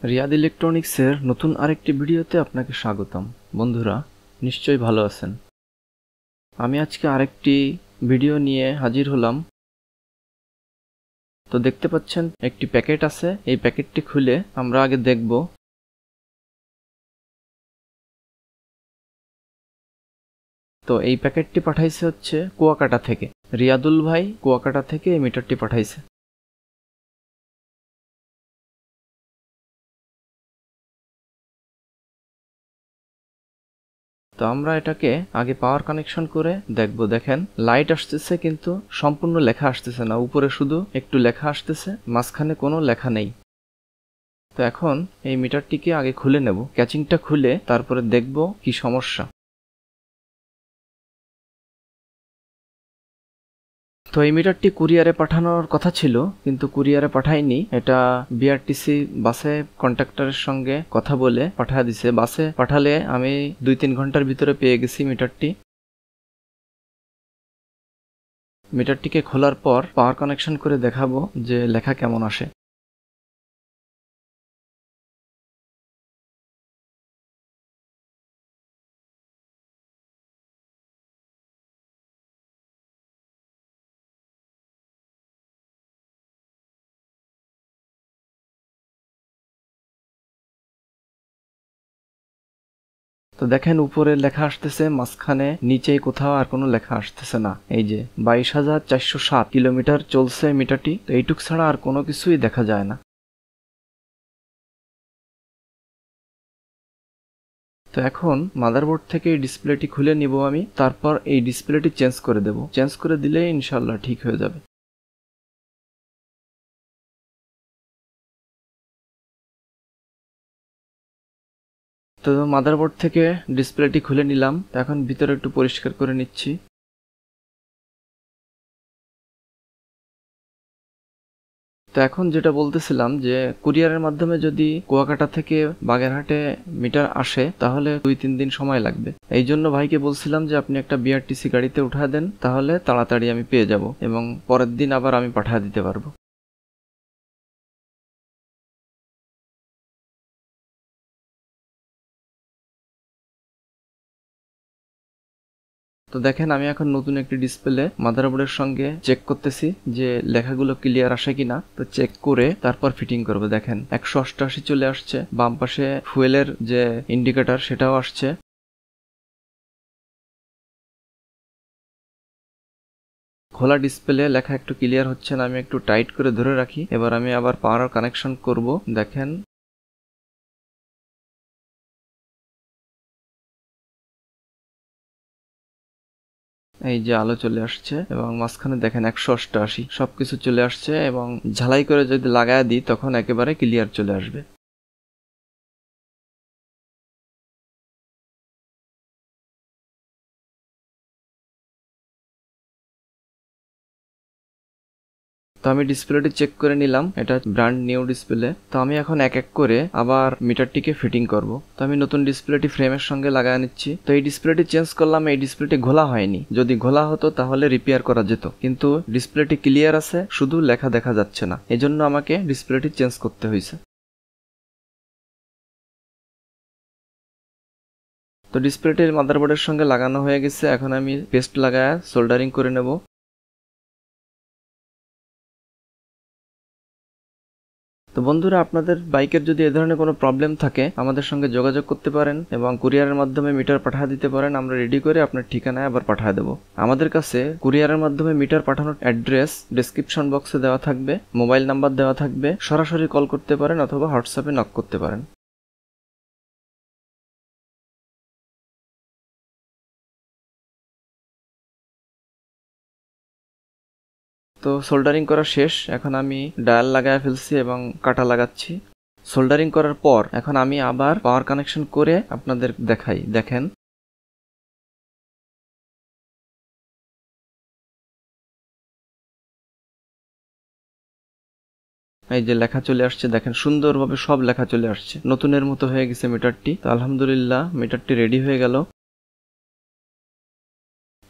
রিয়াদ ইলেকট্রনিক্সের নতুন আরেকটি ভিডিওতে আপনাকে স্বাগতম। বন্ধুরা, নিশ্চয়ই ভালো আছেন। আমি আজকে আরেকটি ভিডিও নিয়ে হাজির হলাম। তো দেখতে পাচ্ছেন একটি প্যাকেট আছে, এই প্যাকেটটি খুলে আমরা আগে দেখব। তো এই প্যাকেটটি পাঠাইছে হচ্ছে কুয়াকাটা থেকে। রিয়াদুল ভাই কুয়াকাটা থেকে এই মিটারটি পাঠাইছে। তো আমরা এটাকে আগে পাওয়ার কানেকশন করে দেখব। দেখেন লাইট আসতেছে কিন্তু সম্পূর্ণ লেখা আসতেছে না, উপরে শুধু একটু লেখা আসতেছে, মাঝখানে কোনো লেখা নেই। তো এখন এই মিটারটিকে আগে খুলে নেব, ক্যাচিংটা খুলে তারপরে দেখব কি সমস্যা। তো এই মিটারটি কুরিয়ারে পাঠানোর কথা ছিল, কিন্তু কুরিয়ারে পাঠায়নি। এটা বিআরটিসি বাসে কন্ট্রাক্টরের সঙ্গে কথা বলে পাঠা দিছে। বাসে পাঠালে আমি 2-3 ঘন্টার ভিতরে পেয়ে গেছি মিটারটি। মিটারটিকে খোলার পর পাওয়ার কানেকশন করে দেখাবো যে লেখা কেমন আসে। তো দেখেন উপরে লেখা আসতেছে, মাঝখানে নিচেই কোথাও আর কোনো লেখা আসতেছে না। এই যে 22,407 কিলোমিটার চলছে মিটারটি। তো এইটুক ছাড়া আর কোনো কিছুই দেখা যায় না। তো এখন মাদারবোর্ড থেকে এই ডিসপ্লেটি খুলে নিব আমি, তারপর এই ডিসপ্লেটি চেঞ্জ করে দেব। চেঞ্জ করে দিলে ইনশাল্লাহ ঠিক হয়ে যাবে। তো মাদারবোর্ড থেকে ডিসপ্লেটি খুলে নিলাম। এখন ভিতরে একটু পরিষ্কার করে নিচ্ছি। তো এখন যেটা বলতেছিলাম যে কুরিয়ারের মাধ্যমে যদি কুয়াকাটা থেকে বাগেরহাটে মিটার আসে তাহলে 2-3 দিন সময় লাগবে। এই জন্য ভাইকে বলছিলাম যে আপনি একটা বিআরটিসি গাড়িতে উঠা দেন, তাহলে তাড়াতাড়ি আমি পেয়ে যাব এবং পরের দিন আবার আমি পাঠিয়ে দিতে পারবো। তো দেখেন আমি এখন নতুন একটি ডিসপ্লে মাদারবোর্ডের সঙ্গে চেক করতেছি যে লেখাগুলো ক্লিয়ার আসে কিনা। তো চেক করে তারপর ফিটিং করব। দেখেন 188 চলে আসছে, বাম পাশে ফুয়েলের যে ইন্ডিকেটর সেটাও আসছে। খোলা ডিসপ্লে লেখা একটু ক্লিয়ার হচ্ছে না, আমি একটু টাইট করে ধরে রাখি। এবার আমি আবার পাওয়ার কানেকশন করব। দেখেন এই যে আলো চলে আসছে এবং মাঝখানে দেখেন 188 সবকিছু চলে আসছে এবং ঝালাই করে যদি লাগায় দিই তখন একেবারে ক্লিয়ার চলে আসবে। তো আমি ডিসপ্লেটি চেক করে নিলাম, এটা ব্র্যান্ড নিউ ডিসপ্লে। তো আমি এখন এক এক করে আবার মিটারটিকে ফিটিং করব। তো আমি নতুন ডিসপ্লেটি ফ্রেমের সঙ্গে লাগায় নিচ্ছি। তো এই ডিসপ্লেটি চেঞ্জ করলাম, এই ডিসপ্লেটি ঘোলা হয়নি। যদি ঘোলা হতো তাহলে রিপেয়ার করা যেত, কিন্তু ডিসপ্লেটি ক্লিয়ার আছে, শুধু লেখা দেখা যাচ্ছে না। এজন্য আমাকে ডিসপ্লেটি চেঞ্জ করতে হয়েছে। তো ডিসপ্লেটির মাদারবোর্ডের সঙ্গে লাগানো হয়ে গেছে। এখন আমি পেস্ট লাগায় সোল্ডারিং করে নেব। তো বন্ধুরা, আপনাদের বাইকের যদি এ ধরনের কোনো প্রবলেম থাকে আমাদের সঙ্গে যোগাযোগ করতে পারেন এবং কুরিয়ারের মাধ্যমে মিটার পাঠিয়ে দিতে পারেন। আমরা রেডি করে আপনার ঠিকানায় আবার পাঠিয়ে দেবো। আমাদের কাছে কুরিয়ারের মাধ্যমে মিটার পাঠানোর অ্যাড্রেস ডেসক্রিপশন বক্সে দেওয়া থাকবে, মোবাইল নাম্বার দেওয়া থাকবে। সরাসরি কল করতে পারেন অথবা হোয়াটসঅ্যাপে নক করতে পারেন। তো সোল্ডারিং করা শেষ। এখন আমি ডায়াল লাগায় ফেলছি এবং কাটা লাগাচ্ছি। সোল্ডারিং করার পর এখন আমি আবার পাওয়ার কানেকশন করে আপনাদের দেখাই। দেখেন এই যে লেখা চলে আসছে, দেখেন সুন্দরভাবে সব লেখা চলে আসছে, নতুনের মতো হয়ে গেছে মিটারটি। তো আলহামদুলিল্লাহ মিটারটি রেডি হয়ে গেল।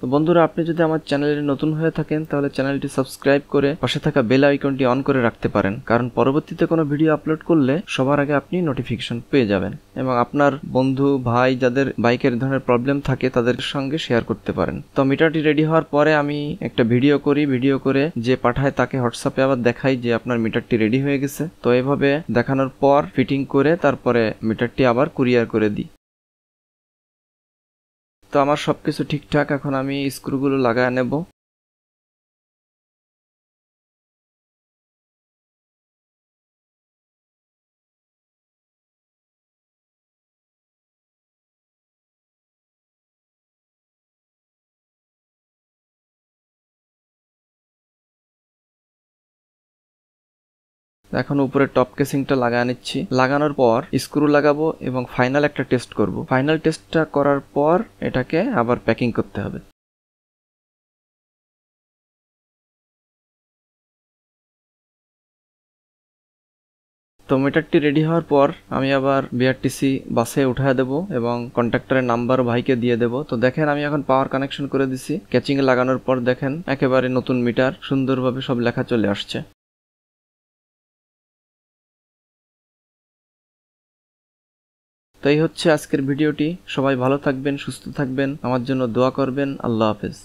তো বন্ধুরা, আপনি যদি আমার চ্যানেলে নতুন হয়ে থাকেন তাহলে চ্যানেলটি সাবস্ক্রাইব করে পাশে থাকা বেল আইকনটি অন করে রাখতে পারেন, কারণ পরবর্তীতে কোনো ভিডিও আপলোড করলে সবার আগে আপনি নোটিফিকেশন পেয়ে যাবেন এবং আপনার বন্ধু ভাই যাদের বাইকের ধরনের প্রবলেম থাকে তাদের সঙ্গে শেয়ার করতে পারেন। তো মিটারটি রেডি হওয়ার পরে আমি একটা ভিডিও করে যে পাঠায় তাকে হোয়াটসঅ্যাপে আবার দেখাই যে আপনার মিটারটি রেডি হয়ে গেছে। তো এভাবে দেখানোর পর ফিটিং করে তারপরে মিটারটি আবার কুরিয়ার করে দিই। তো আমার সবকিছু ঠিকঠাক, এখন আমি স্ক্রুগুলো লাগায় নেব। এখন উপরে টপ কেসিংটা লাগায় নিচ্ছি। লাগানোর পর স্ক্রু লাগাবো এবং ফাইনাল একটা টেস্ট করব। ফাইনাল টেস্টটা করার পর এটাকে আবার প্যাকিং করতে হবে। তো মিটারটি রেডি হওয়ার পর আমি আবার বিআরটিসি বাসে উঠায় দেবো এবং কন্ট্রাক্টরের নাম্বার ভাইকে দিয়ে দেবো। তো দেখেন আমি এখন পাওয়ার কানেকশন করে দিছি। ক্যাচিং এ লাগানোর পর দেখেন একেবারে নতুন মিটার, সুন্দরভাবে সব লেখা চলে আসছে। তো এই হচ্ছে আজকের ভিডিওটি। সবাই ভালো থাকবেন, সুস্থ থাকবেন, আমার জন্য দোয়া করবেন। আল্লাহ হাফেজ।